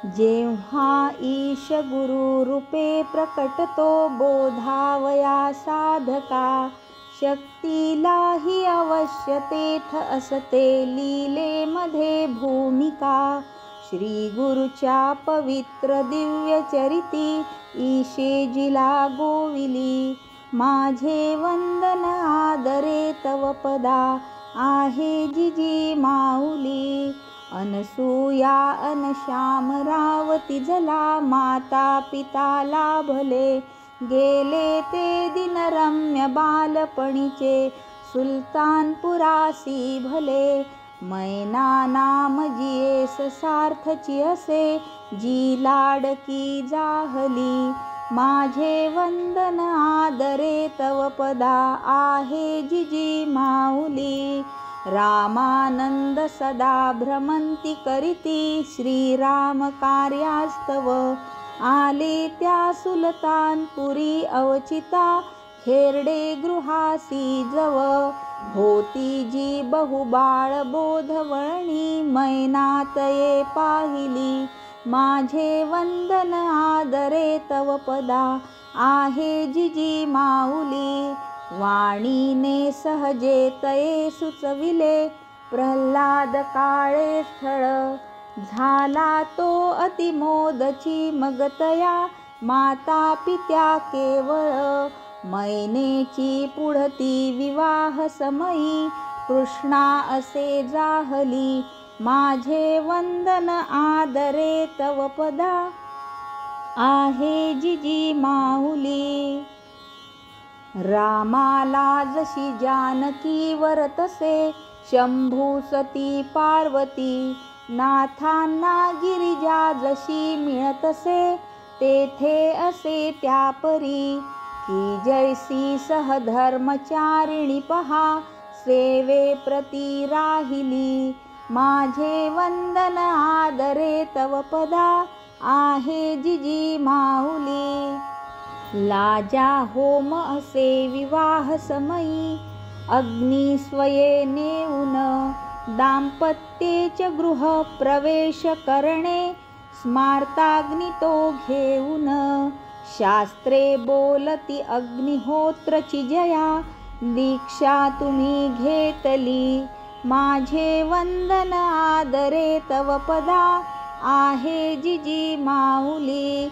जेव्हा ईश गुरुरूपे प्रकटतो बोधावया साधका, शक्तीलाही अवश्य तेथ असते लीलेमध्ये भूमिका। श्री गुरुच्या पवित्र दिव्य चरिती ईशेजिला गोविली, माझे वंदन आदरे तव पदा आहे जिजी माऊली। अनसूया अन श्याम रावती जला, माता पिता लाभले गेले ते दिन रम्य बालपणीचे सुलतानपुरासी भले। मैना नाम जियेस सार्थची असे, जी लाडकी जाहली, माझे वंदन आदरे तव पदा आहे जिजी माऊली। रामानंद सदा भ्रमंती करीती, श्रीराम कार्यास्तव आले त्या सुलतानपुरी अवचिता। खेरडे गृहासी जव होती जी बहुबाळ बोधवळणी, मैनातये पाहिली, माझे वंदन आदरे तव पदा आहे जिजी माऊली। वाणीने सहजे तये सुचविले, प्रल्हाद काळे स्थळ झाला तो अतिमोदची मगतया, माता पित्या केवळ। मैनेची पुढती विवाह समयी, कृष्णा असे जाहली, माझे वंदन आदरे तव पदा आहे जिजी माऊली। रामाला जशी जानकी वरतसे, शंभू सती पार्वती नाथांना गिरिजा जशी मिळतसे, तेथे असे त्या परी की जैसी सहधर्मचारिणी पहा, सेवे प्रती राहिली, माझे वंदन आदरे तव पदा आहे जिजी माऊली। लाजा होम असे विवाह समयी, अग्नी स्वये नेऊन दाम्पत्येच गृह प्रवेश करणे, स्मार्ताग्नी तो घेऊन। शास्त्रे बोलती अग्निहोत्रची जया, दीक्षा तुम्ही घेतली, माझे वंदन आदरे तव पदा आहे जिजी माऊली।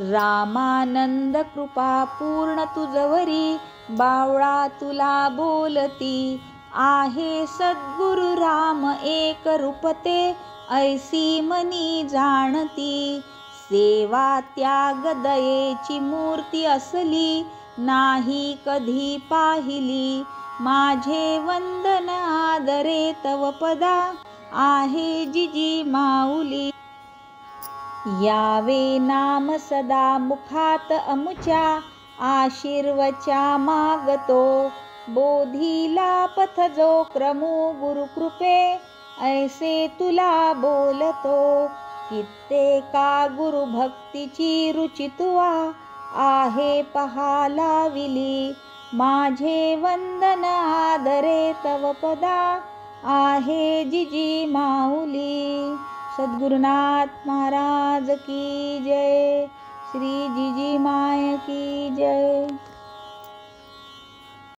रामानंद कृपा पूर्ण तुझवरी, बावळा तुला बोलती आहे सद्गुरु राम एक रूपते, ऐसी मनी जाणती। सेवा त्याग दयेची मूर्ती असली, नाही कधी पाहिली, माझे वंदन आदरे तव पदा आहे जिजी माऊली। यावे नाम सदा मुखात अमुच्या, आशीर्वचा मागतो बोधीला पथ जो क्रमू गुरुकृपे, ऐसे तुला बोलतो। कित्येका गुरुभक्तीची रुची तुवा आहे पहा लाविली, माझे वंदन आदरे तव पदा आहे जिजी माऊली। सद्गुरुनाथ महाराज की जय, श्री जिजी माय की जय।